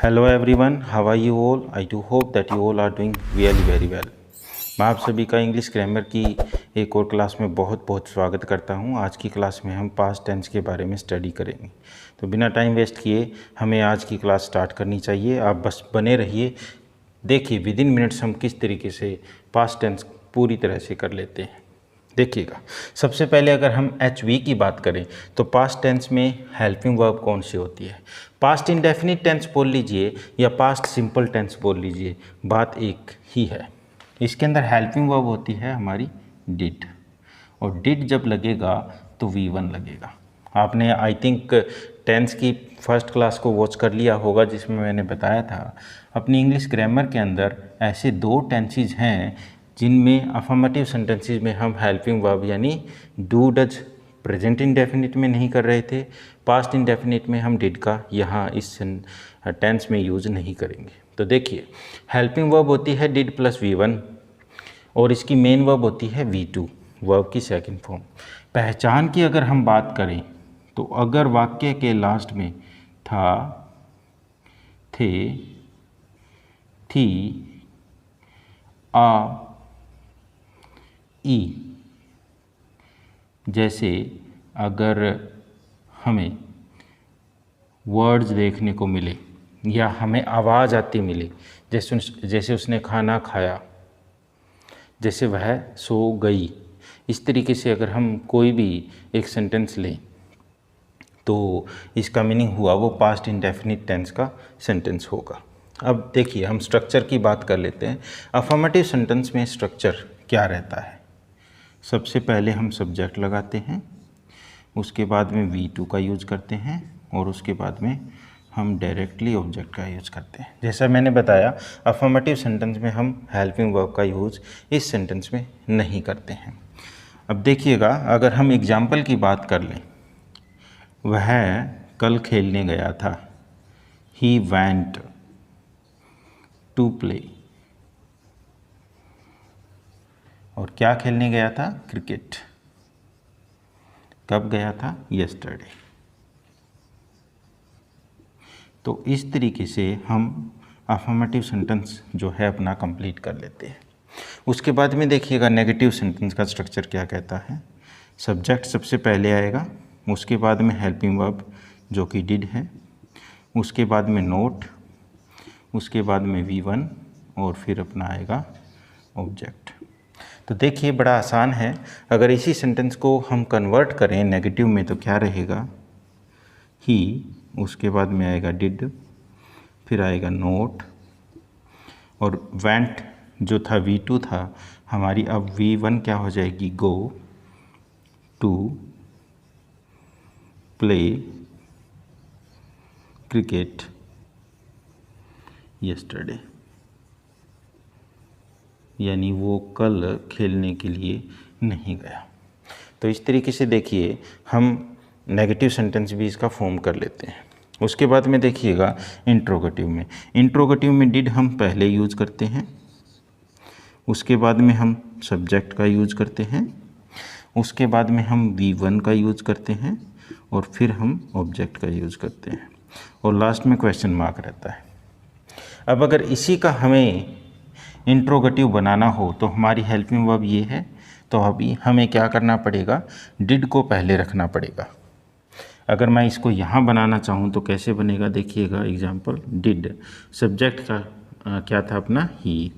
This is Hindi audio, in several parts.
Hello everyone, how are you all? I do hope that you all are doing really very well. मैं आप सभी का इंग्लिश ग्रामर की एक और क्लास में बहुत बहुत स्वागत करता हूं। आज की क्लास में हम पास्ट टेंस के बारे में स्टडी करेंगे। तो बिना टाइम वेस्ट किए हमें आज की क्लास स्टार्ट करनी चाहिए। आप बस बने रहिए, देखिए विद इन मिनट्स हम किस तरीके से पास्ट टेंस पूरी तरह से कर लेते हैं। देखिएगा, सबसे पहले अगर हम HV की बात करें तो पास्ट टेंस में हेल्पिंग वर्ब कौन सी होती है? पास्ट इंडेफिनिट टेंस बोल लीजिए या पास्ट सिंपल टेंस बोल लीजिए, बात एक ही है। इसके अंदर हेल्पिंग वर्ब होती है हमारी डिड, और डिड जब लगेगा तो V1 लगेगा। आपने आई थिंक टेंस की फर्स्ट क्लास को वॉच कर लिया होगा, जिसमें मैंने बताया था अपनी इंग्लिश ग्रामर के अंदर ऐसे दो टेंसेज हैं जिनमें अफर्मेटिव सेंटेंसेस में हम हेल्पिंग वर्ब यानी डू डज प्रेजेंट इंडेफिनिट में नहीं कर रहे थे, पास्ट इंडेफिनिट में हम डिड का यहाँ इस टेंस में यूज़ नहीं करेंगे। तो देखिए, हेल्पिंग वर्ब होती है डिड प्लस V1 और इसकी मेन वर्ब होती है V2, वर्ब की सेकंड फॉर्म। पहचान की अगर हम बात करें तो अगर वाक्य के लास्ट में था, थे, थी, आ, ई, जैसे अगर हमें वर्ड्स देखने को मिले या हमें आवाज़ आती मिले, जैसे उसने खाना खाया, जैसे वह सो गई, इस तरीके से अगर हम कोई भी एक सेंटेंस लें तो इसका मीनिंग हुआ वो पास्ट इंडेफिनिट टेंस का सेंटेंस होगा। अब देखिए, हम स्ट्रक्चर की बात कर लेते हैं। अफर्मेटिव सेंटेंस में स्ट्रक्चर क्या रहता है? सबसे पहले हम सब्जेक्ट लगाते हैं, उसके बाद में V2 का यूज़ करते हैं और उसके बाद में हम डायरेक्टली ऑब्जेक्ट का यूज़ करते हैं। जैसा मैंने बताया, अफर्मेटिव सेंटेंस में हम हेल्पिंग वर्ब का यूज़ इस सेंटेंस में नहीं करते हैं। अब देखिएगा, अगर हम एग्जाम्पल की बात कर लें, वह कल खेलने गया था, ही वेंट टू प्ले, और क्या खेलने गया था? क्रिकेट। कब गया था? यस्टरडे। तो इस तरीके से हम अफर्मेटिव सेंटेंस जो है अपना कंप्लीट कर लेते हैं। उसके बाद में देखिएगा, नेगेटिव सेंटेंस का स्ट्रक्चर क्या कहता है। सब्जेक्ट सबसे पहले आएगा, उसके बाद में हेल्पिंग वर्ब जो कि डिड है, उसके बाद में नोट, उसके बाद में V1 और फिर अपना आएगा ऑब्जेक्ट। तो देखिए, बड़ा आसान है। अगर इसी सेंटेंस को हम कन्वर्ट करें नेगेटिव में तो क्या रहेगा? ही, उसके बाद में आएगा डिड, फिर आएगा नोट, और वेंट जो था V2 था, हमारी अब V1 क्या हो जाएगी? Go to play cricket yesterday, यानी वो कल खेलने के लिए नहीं गया। तो इस तरीके से देखिए, हम नेगेटिव सेंटेंस भी इसका फॉर्म कर लेते हैं। उसके बाद में देखिएगा, इंट्रोगेटिव में डिड हम पहले यूज़ करते हैं, उसके बाद में हम सब्जेक्ट का यूज़ करते हैं, उसके बाद में हम V1 का यूज़ करते हैं और फिर हम ऑब्जेक्ट का यूज़ करते हैं, और लास्ट में क्वेश्चन मार्क रहता है। अब अगर इसी का हमें इंट्रोगेटिव बनाना हो तो हमारी हेल्पिंग वर्ब ये है, तो अभी हमें क्या करना पड़ेगा? डिड को पहले रखना पड़ेगा। अगर मैं इसको यहाँ बनाना चाहूँ तो कैसे बनेगा? देखिएगा, एग्जांपल, डिड, सब्जेक्ट का क्या था अपना? ही,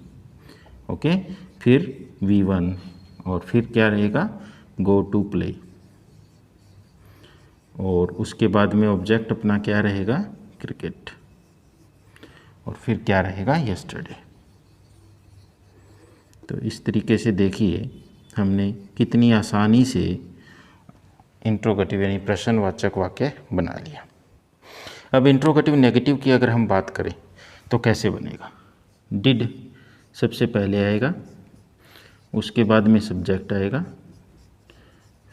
ओके, फिर V1 और फिर क्या रहेगा? गो टू प्ले, और उसके बाद में ऑब्जेक्ट अपना क्या रहेगा? क्रिकेट, और फिर क्या रहेगा? यस्टरडे। तो इस तरीके से देखिए, हमने कितनी आसानी से इंट्रोगेटिव यानी प्रश्नवाचक वाक्य बना लिया। अब इंट्रोगेटिव नेगेटिव की अगर हम बात करें तो कैसे बनेगा? डिड सबसे पहले आएगा, उसके बाद में सब्जेक्ट आएगा,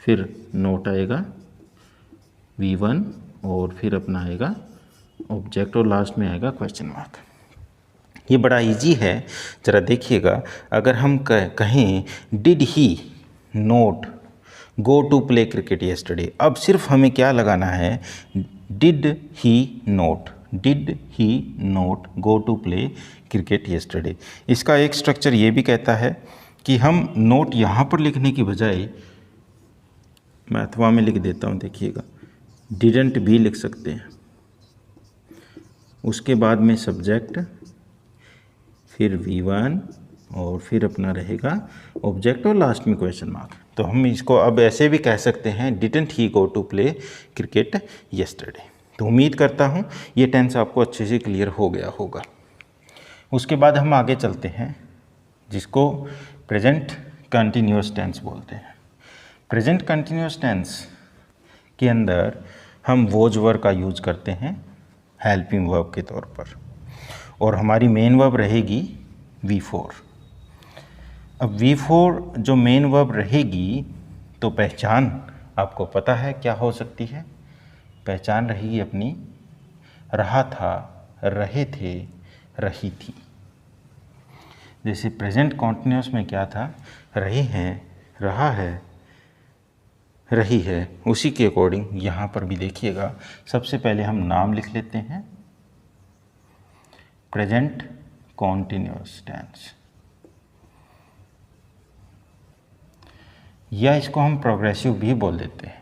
फिर नोट आएगा, V1 और फिर अपना आएगा ऑब्जेक्ट, और लास्ट में आएगा क्वेश्चन मार्क। ये बड़ा इजी है, ज़रा देखिएगा। अगर हम कहें did he not go to play cricket yesterday, अब सिर्फ हमें क्या लगाना है? Did he not, did he not go to play cricket yesterday. इसका एक स्ट्रक्चर ये भी कहता है कि हम नोट यहाँ पर लिखने की बजाय मैं अथवा में लिख देता हूँ, देखिएगा, डिडंट भी लिख सकते हैं। उसके बाद में सब्जेक्ट, फिर V1 और फिर अपना रहेगा ऑब्जेक्ट और लास्ट में क्वेश्चन मार्क। तो हम इसको अब ऐसे भी कह सकते हैं, didn't he go to play cricket yesterday. तो उम्मीद करता हूँ ये टेंस आपको अच्छे से क्लियर हो गया होगा। उसके बाद हम आगे चलते हैं, जिसको प्रेजेंट कंटिन्यूअस टेंस बोलते हैं। प्रेजेंट कंटिन्यूअस टेंस के अंदर हम वॉज वर्ब का यूज करते हैं हेल्पिंग वर्ब के तौर पर, और हमारी मेन वर्ब रहेगी V4। अब V4 जो मेन वर्ब रहेगी, तो पहचान आपको पता है क्या हो सकती है। पहचान रहेगी अपनी रहा था, रहे थे, रही थी। जैसे प्रेजेंट कॉन्टिन्यूअस में क्या था, रहे हैं, रहा है, रही है। उसी के अकॉर्डिंग यहाँ पर भी देखिएगा, सबसे पहले हम नाम लिख लेते हैं, प्रेजेंट कॉन्टिन्यूअस टेंस, या इसको हम प्रोग्रेसिव भी बोल देते हैं,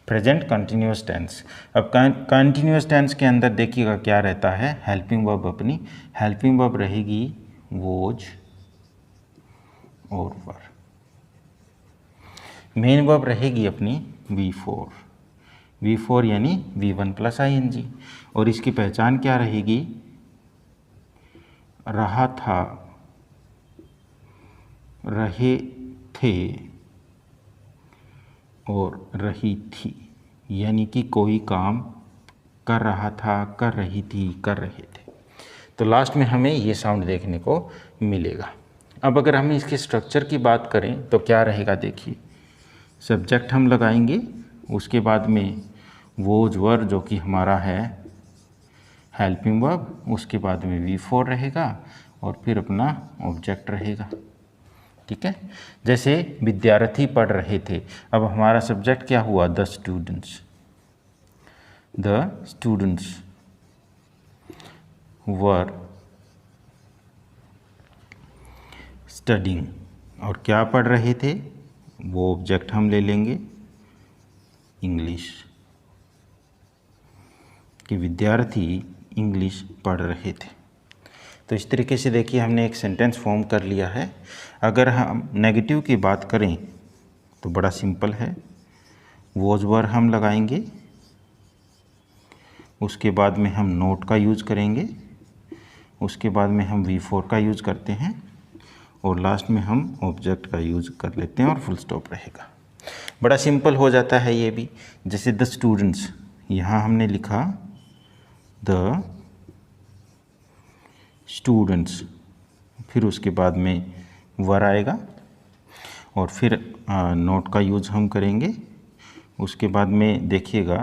प्रेजेंट कंटिन्यूअस टेंस। अब कंटिन्यूअस टेंस के अंदर देखिएगा क्या रहता है, हेल्पिंग वर्ब, अपनी हेल्पिंग वर्ब रहेगी वोज और वर। मेन वर्ब रहेगी अपनी V4 यानी V1 प्लस ING, और इसकी पहचान क्या रहेगी, रहा था, रहे थे और रही थी, यानी कि कोई काम कर रहा था, कर रही थी, कर रहे थे। तो लास्ट में हमें ये साउंड देखने को मिलेगा। अब अगर हम इसके स्ट्रक्चर की बात करें तो क्या रहेगा, देखिए, सब्जेक्ट हम लगाएंगे, उसके बाद में वोज वर जो कि हमारा है हेल्पिंग वर्ब, उसके बाद में V4 रहेगा और फिर अपना ऑब्जेक्ट रहेगा। ठीक है, जैसे विद्यार्थी पढ़ रहे थे, अब हमारा सब्जेक्ट क्या हुआ, the students. The students were studying, और क्या पढ़ रहे थे, वो ऑब्जेक्ट हम ले लेंगे इंग्लिश, कि विद्यार्थी इंग्लिश पढ़ रहे थे। तो इस तरीके से देखिए हमने एक सेंटेंस फॉर्म कर लिया है। अगर हम नेगेटिव की बात करें तो बड़ा सिंपल है, वॉज वर हम लगाएंगे, उसके बाद में हम नोट का यूज़ करेंगे, उसके बाद में हम V4 का यूज़ करते हैं, और लास्ट में हम ऑब्जेक्ट का यूज़ कर लेते हैं और फुल स्टॉप रहेगा। बड़ा सिंपल हो जाता है ये भी। जैसे द स्टूडेंट्स, यहाँ हमने लिखा द स्टूडेंट्स, फिर उसके बाद में वर आएगा और फिर नोट का यूज़ हम करेंगे। उसके बाद में देखिएगा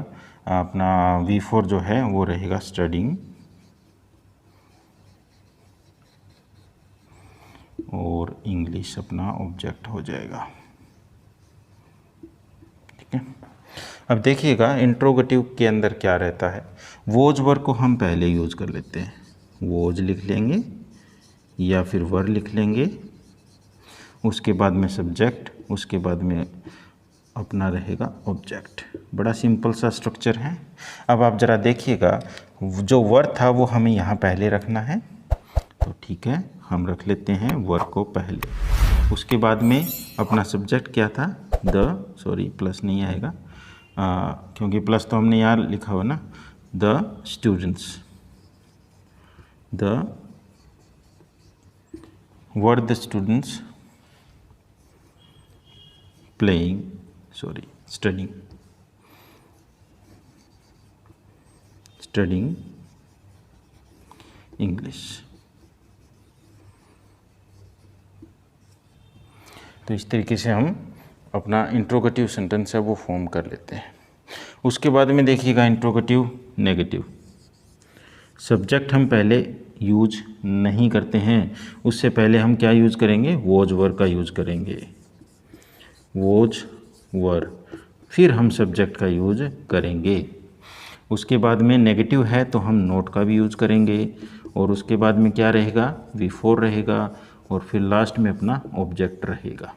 अपना V4 जो है वो रहेगा स्टडिंग, और इंग्लिश अपना ऑब्जेक्ट हो जाएगा। ठीक है, अब देखिएगा इंट्रोगेटिव के अंदर क्या रहता है, वोज वर को हम पहले यूज़ कर लेते हैं, वोज लिख लेंगे या फिर वर लिख लेंगे, उसके बाद में सब्जेक्ट, उसके बाद में अपना रहेगा ऑब्जेक्ट। बड़ा सिंपल सा स्ट्रक्चर है। अब आप ज़रा देखिएगा, जो वर था वो हमें यहाँ पहले रखना है, तो ठीक है हम रख लेते हैं वर को पहले। उसके बाद में अपना सब्जेक्ट क्या था, प्लस नहीं आएगा क्योंकि प्लस तो हमने यहाँ लिखा हुआ ना, the students, were the students studying English. तो इस तरीके से हम अपना इंट्रोगेटिव सेंटेंस है वो फॉर्म कर लेते हैं। उसके बाद में देखिएगा इंट्रोगेटिव नेगेटिव, सब्जेक्ट हम पहले यूज नहीं करते हैं, उससे पहले हम क्या यूज़ करेंगे, वॉज वर का यूज़ करेंगे, वॉज वर, फिर हम सब्जेक्ट का यूज करेंगे। उसके बाद में नेगेटिव है तो हम नोट का भी यूज़ करेंगे, और उसके बाद में क्या रहेगा, V4 रहेगा, और फिर लास्ट में अपना ऑब्जेक्ट रहेगा।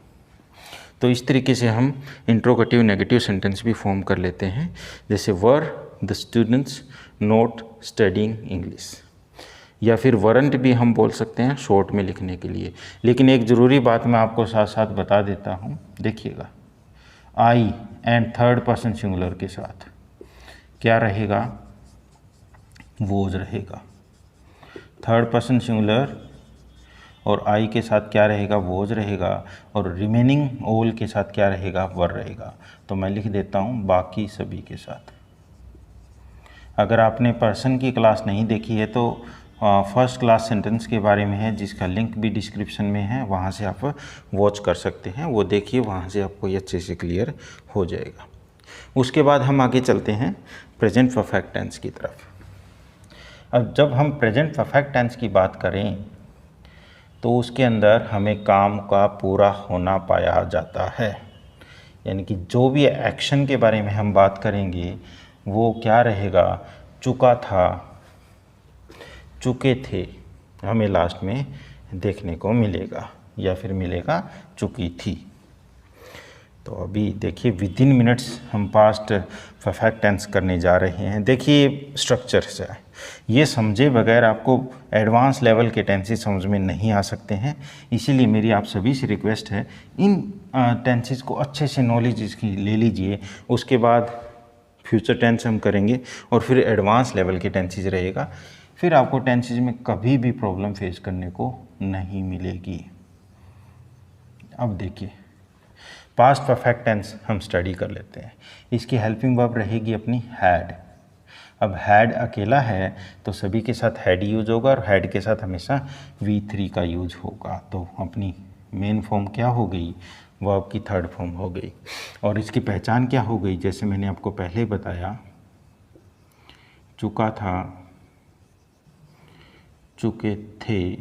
तो इस तरीके से हम इंट्रोगेटिव नेगेटिव सेंटेंस भी फॉर्म कर लेते हैं, जैसे were the students note studying English, या फिर वरंट भी हम बोल सकते हैं शॉर्ट में लिखने के लिए। लेकिन एक ज़रूरी बात मैं आपको साथ साथ बता देता हूँ, देखिएगा आई एंड थर्ड पर्सन सिंगुलर के साथ क्या रहेगा, वोज रहेगा। थर्ड पर्सन सिंगुलर और आई के साथ क्या रहेगा, वोज रहेगा, और रिमेनिंग ऑल के साथ क्या रहेगा, वर रहेगा। तो मैं लिख देता हूँ बाकी सभी के साथ। अगर आपने पर्सन की क्लास नहीं देखी है तो फर्स्ट क्लास सेंटेंस के बारे में है, जिसका लिंक भी डिस्क्रिप्शन में है, वहाँ से आप वॉच कर सकते हैं, वो देखिए, वहाँ से आपको ये अच्छे से क्लियर हो जाएगा। उसके बाद हम आगे चलते हैं प्रेजेंट परफेक्ट टेंस की तरफ। अब जब हम प्रेजेंट परफेक्ट टेंस की बात करें तो उसके अंदर हमें काम का पूरा होना पाया जाता है, यानी कि जो भी एक्शन के बारे में हम बात करेंगे वो क्या रहेगा, चुका था, चुके थे, हमें लास्ट में देखने को मिलेगा, या फिर मिलेगा चुकी थी। तो अभी देखिए विदिन मिनट्स हम पास्ट परफेक्ट टेंस करने जा रहे हैं। देखिए स्ट्रक्चर से ये समझे बगैर आपको एडवांस लेवल के टेंसेस समझ में नहीं आ सकते हैं, इसीलिए मेरी आप सभी से रिक्वेस्ट है इन टेंसेस को अच्छे से नॉलेज इसकी ले लीजिए। उसके बाद फ्यूचर टेंस हम करेंगे और फिर एडवांस लेवल के टेंसेस रहेगा, फिर आपको टेंसेस में कभी भी प्रॉब्लम फेस करने को नहीं मिलेगी। अब देखिए पास्ट परफेक्ट टेंस हम स्टडी कर लेते हैं। इसकी हेल्पिंग वर्ब रहेगी अपनी हैड। अब हैड अकेला है तो सभी के साथ हैड यूज होगा, और हैड के साथ हमेशा V3 का यूज होगा। तो अपनी मेन फॉर्म क्या हो गई, वर्ब की थर्ड फॉर्म हो गई। और इसकी पहचान क्या हो गई, जैसे मैंने आपको पहले बताया, चुका था, चुके थे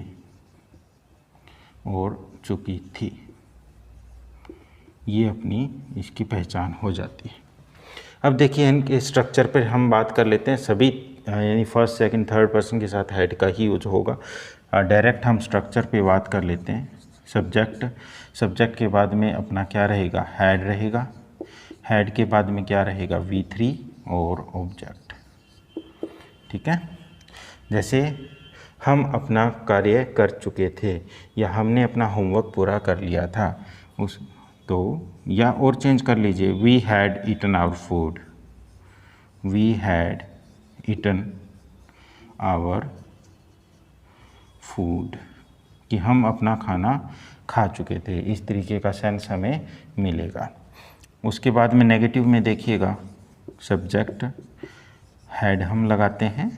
और चुकी थी, ये अपनी इसकी पहचान हो जाती है। अब देखिए इनके स्ट्रक्चर पर हम बात कर लेते हैं। सभी यानी फर्स्ट सेकंड थर्ड पर्सन के साथ हैड का ही यूज होगा। डायरेक्ट हम स्ट्रक्चर पे बात कर लेते हैं। सब्जेक्ट, सब्जेक्ट के बाद में अपना क्या रहेगा, हैड रहेगा। हैड के बाद में क्या रहेगा, V3 और ऑब्जेक्ट। ठीक है, जैसे हम अपना कार्य कर चुके थे या हमने अपना होमवर्क पूरा कर लिया था, उस तो या और चेंज कर लीजिए, we had eaten our food, we had eaten our food, कि हम अपना खाना खा चुके थे। इस तरीके का सेंस हमें मिलेगा। उसके बाद में नेगेटिव में देखिएगा, सब्जेक्ट हैड हम लगाते हैं,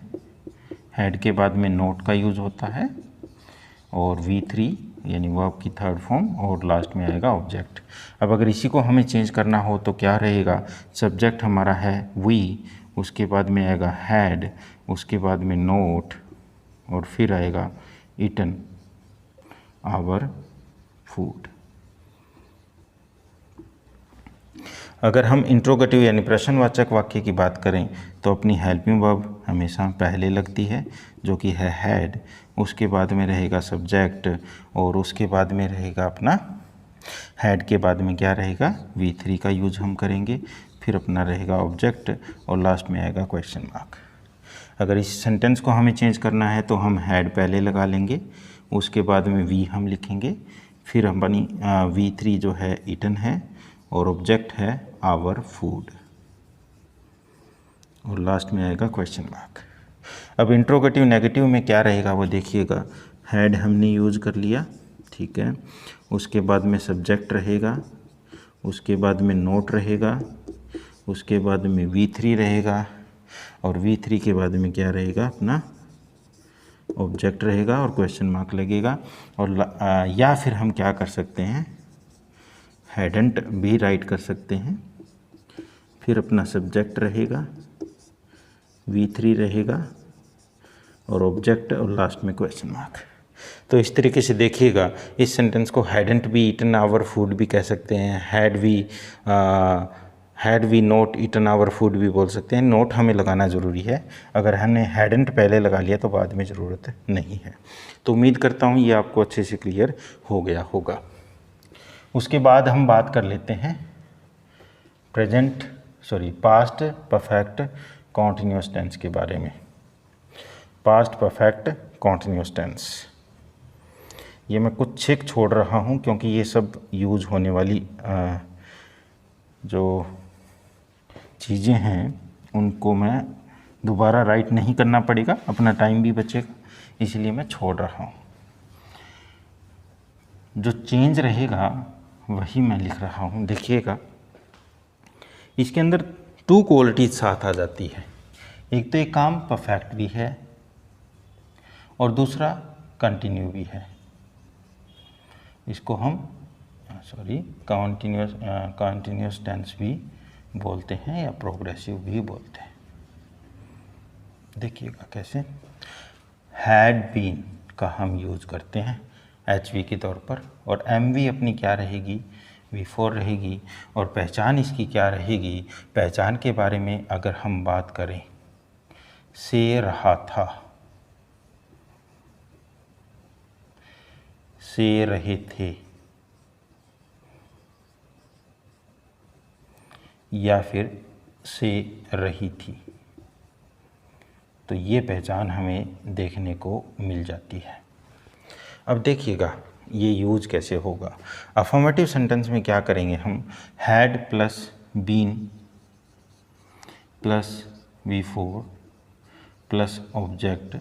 हैड के बाद में नोट का यूज़ होता है, और V3 यानी वर्ब की थर्ड फॉर्म, और लास्ट में आएगा ऑब्जेक्ट। अब अगर इसी को हमें चेंज करना हो तो क्या रहेगा, सब्जेक्ट हमारा है वी, उसके बाद में आएगा हैड, उसके बाद में नोट, और फिर आएगा ईटन आवर फूड। अगर हम इंट्रोगेटिव यानी प्रश्नवाचक वाक्य की बात करें तो अपनी हेल्पिंग वर्ब हमेशा पहले लगती है, जो कि है हैड, उसके बाद में रहेगा सब्जेक्ट, और उसके बाद में रहेगा अपना हैड के बाद में क्या रहेगा, V3 का यूज हम करेंगे, फिर अपना रहेगा ऑब्जेक्ट, और लास्ट में आएगा क्वेश्चन मार्क। अगर इस सेंटेंस को हमें चेंज करना है तो हम हैड पहले लगा लेंगे, उसके बाद में V हम लिखेंगे, फिर अपनी V3 जो है ईटन है, और ऑब्जेक्ट है आवर फूड, और लास्ट में आएगा क्वेश्चन मार्क। अब इंट्रोगेटिव नेगेटिव में क्या रहेगा वो देखिएगा, हैड हमने यूज कर लिया, ठीक है, उसके बाद में सब्जेक्ट रहेगा, उसके बाद में नोट रहेगा, उसके बाद में V3 रहेगा, और V3 के बाद में क्या रहेगा, अपना ऑब्जेक्ट रहेगा और क्वेश्चन मार्क लगेगा। और या फिर हम क्या कर सकते हैं, हैडंट भी राइट कर सकते हैं, फिर अपना सब्जेक्ट रहेगा, V3 रहेगा और ऑब्जेक्ट, और लास्ट में क्वेश्चन मार्क। तो इस तरीके से देखिएगा, इस सेंटेंस को हैडंट भी ईटन आवर फूड भी कह सकते हैं, हैड भी had we not eaten our food भी बोल सकते हैं। नोट हमें लगाना ज़रूरी है, अगर हमने हैडेंट पहले लगा लिया तो बाद में ज़रूरत नहीं है। तो उम्मीद करता हूँ ये आपको अच्छे से क्लियर हो गया होगा। उसके बाद हम बात कर लेते हैं पास्ट परफेक्ट कॉन्टिन्यूस टेंस के बारे में। पास्ट परफेक्ट कॉन्टिन्यूस टेंस, ये मैं कुछ चेक छोड़ रहा हूँ क्योंकि ये सब यूज़ होने वाली जो चीज़ें हैं उनको मैं दोबारा राइट नहीं करना पड़ेगा, अपना टाइम भी बचेगा, इसलिए मैं छोड़ रहा हूँ। जो चेंज रहेगा वही मैं लिख रहा हूँ। देखिएगा इसके अंदर 2 क्वालिटीज साथ आ जाती है। एक तो एक काम परफेक्ट भी है और दूसरा कंटिन्यू भी है। इसको हम कंटिन्यूस टेंस भी बोलते हैं या प्रोग्रेसिव भी बोलते हैं। देखिएगा कैसे। हैड बीन का हम यूज़ करते हैं एच वी के तौर पर, और एम वी अपनी क्या रहेगी, V4 रहेगी। और पहचान इसकी क्या रहेगी, पहचान के बारे में अगर हम बात करें, से रहा था, से रहे थे, या फिर से रही थी, तो ये पहचान हमें देखने को मिल जाती है। अब देखिएगा ये यूज कैसे होगा। अफर्मेटिव सेंटेंस में क्या करेंगे हम, had plus been plus V4 plus object,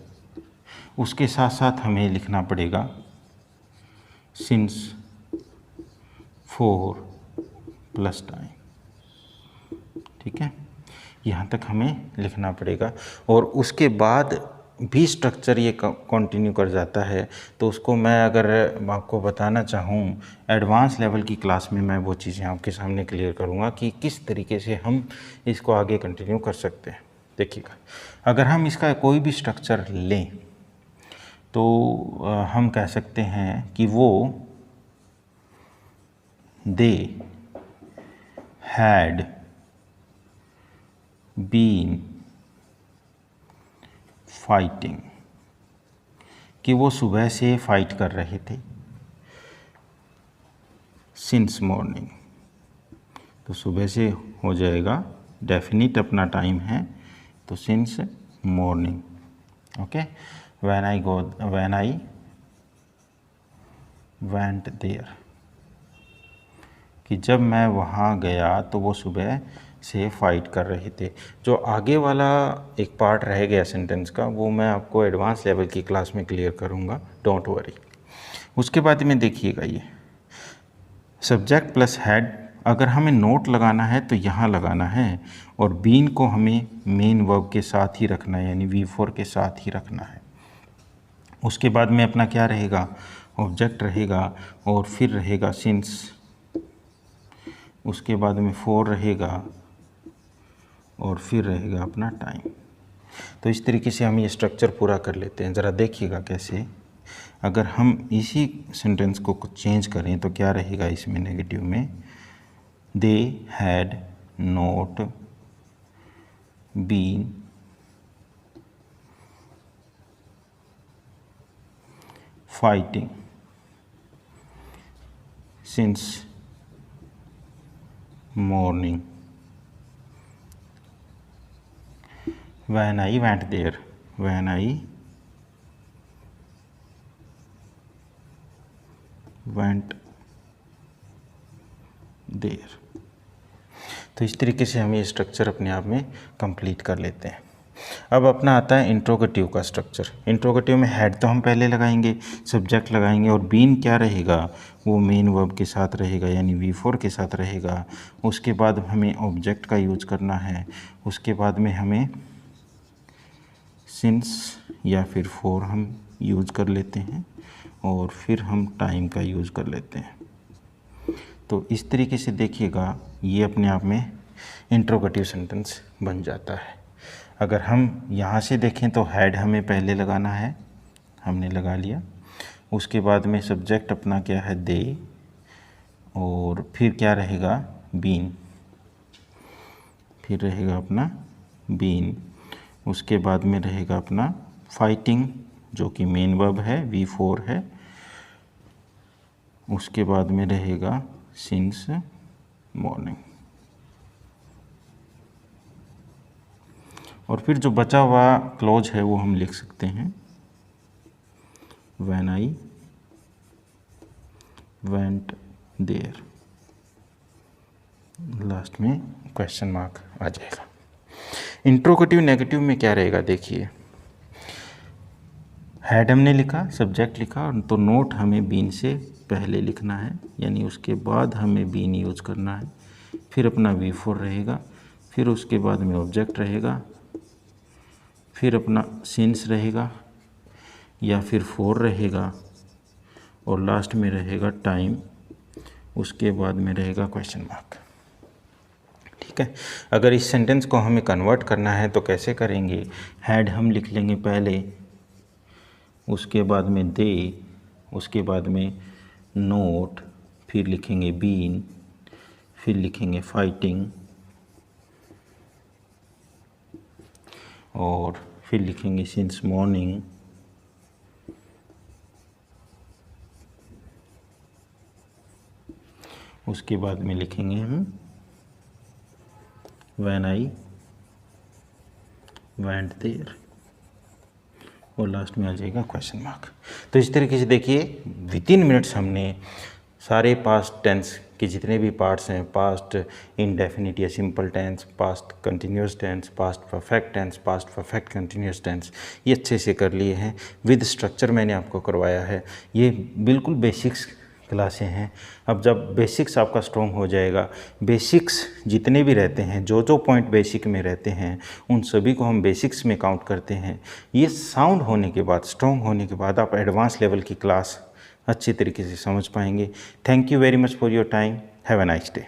उसके साथ साथ हमें लिखना पड़ेगा सिंस फॉर प्लस टाइम। ठीक है, यहाँ तक हमें लिखना पड़ेगा। और उसके बाद भी स्ट्रक्चर ये कंटिन्यू कर जाता है, तो उसको मैं अगर आपको बताना चाहूँ एडवांस लेवल की क्लास में, मैं वो चीज़ें आपके सामने क्लियर करूँगा कि किस तरीके से हम इसको आगे कंटिन्यू कर सकते हैं। देखिएगा, अगर हम इसका कोई भी स्ट्रक्चर लें तो हम कह सकते हैं कि वो दे हैड बीन फाइटिंग, कि वो सुबह से फाइट कर रहे थे सिंस मॉर्निंग। तो सुबह से हो जाएगा, डेफिनिट अपना टाइम है, तो since morning. Okay, when I went there, कि जब मैं वहाँ गया तो वो सुबह से फाइट कर रहे थे। जो आगे वाला एक पार्ट रह गया सेंटेंस का, वो मैं आपको एडवांस लेवल की क्लास में क्लियर करूँगा, डोंट वरी। उसके बाद में देखिएगा, ये सब्जेक्ट प्लस हैड, अगर हमें नोट लगाना है तो यहाँ लगाना है, और बीन को हमें मेन वर्ब के साथ ही रखना है, यानी V4 के साथ ही रखना है। उसके बाद में अपना क्या रहेगा, ऑब्जेक्ट रहेगा, और फिर रहेगा सिंस, उसके बाद में 4 रहेगा, और फिर रहेगा अपना टाइम। तो इस तरीके से हम ये स्ट्रक्चर पूरा कर लेते हैं। ज़रा देखिएगा कैसे। अगर हम इसी सेंटेंस को कुछ चेंज करें तो क्या रहेगा इसमें नेगेटिव में, they had not been fighting since morning when I went there, when I went there। तो इस तरीके से हम ये स्ट्रक्चर अपने आप में कंप्लीट कर लेते हैं। अब अपना आता है इंट्रोगेटिव का स्ट्रक्चर। इंट्रोगेटिव में हेड तो हम पहले लगाएंगे, सब्जेक्ट लगाएंगे, और बीन क्या रहेगा, वो मेन वर्ब के साथ रहेगा, यानी V4 के साथ रहेगा। उसके बाद हमें ऑब्जेक्ट का यूज़ करना है, उसके बाद में हमें सिंस या फिर 4 हम यूज़ कर लेते हैं, और फिर हम टाइम का यूज़ कर लेते हैं। तो इस तरीके से देखिएगा ये अपने आप में इंट्रोगेटिव सेंटेंस बन जाता है। अगर हम यहाँ से देखें तो हैड हमें पहले लगाना है, हमने लगा लिया। उसके बाद में सब्जेक्ट अपना क्या है, दे, और फिर क्या रहेगा, बीन। फिर रहेगा अपना बीन, उसके बाद में रहेगा अपना फाइटिंग जो कि मेन वर्ब है, V4 है, उसके बाद में रहेगा सिंस मॉर्निंग, और फिर जो बचा हुआ क्लॉज है वो हम लिख सकते हैं when I went there, last में क्वेश्चन मार्क आ जाएगा। इंट्रोगेटिव नेगेटिव में क्या रहेगा देखिए, हैड हमने लिखा, सब्जेक्ट लिखा, तो नोट हमें बीन से पहले लिखना है, यानी उसके बाद हमें बीन यूज करना है, फिर अपना V4 रहेगा, फिर उसके बाद में ऑब्जेक्ट रहेगा, फिर अपना सिंस रहेगा या फिर 4 रहेगा, और लास्ट में रहेगा टाइम, उसके बाद में रहेगा क्वेश्चन मार्क। ठीक है, अगर इस सेंटेंस को हमें कन्वर्ट करना है तो कैसे करेंगे, हैड हम लिख लेंगे पहले, उसके बाद में दे, उसके बाद में नोट, फिर लिखेंगे बीन, फिर लिखेंगे फाइटिंग, और फिर लिखेंगे सिंस मॉर्निंग, उसके बाद में लिखेंगे हम व्हेन आई वेंट देयर, और लास्ट में आ जाएगा क्वेश्चन मार्क। तो इस तरीके से देखिए विदिन मिनट्स हमने सारे पास्ट टेंस के जितने भी पार्ट्स हैं, पास्ट इंडेफिनिट या simple tense, past continuous tense, past perfect tense, past perfect continuous tense, ये अच्छे से कर लिए हैं। विद स्ट्रक्चर मैंने आपको करवाया है। ये बिल्कुल बेसिक्स क्लासें हैं। अब जब बेसिक्स आपका स्ट्रॉन्ग हो जाएगा, बेसिक्स जितने भी रहते हैं, जो जो पॉइंट बेसिक में रहते हैं उन सभी को हम बेसिक्स में काउंट करते हैं। ये साउंड होने के बाद, स्ट्रॉन्ग होने के बाद आप एडवांस लेवल की क्लास अच्छी तरीके से समझ पाएंगे। Thank you very much for your time. Have a nice day.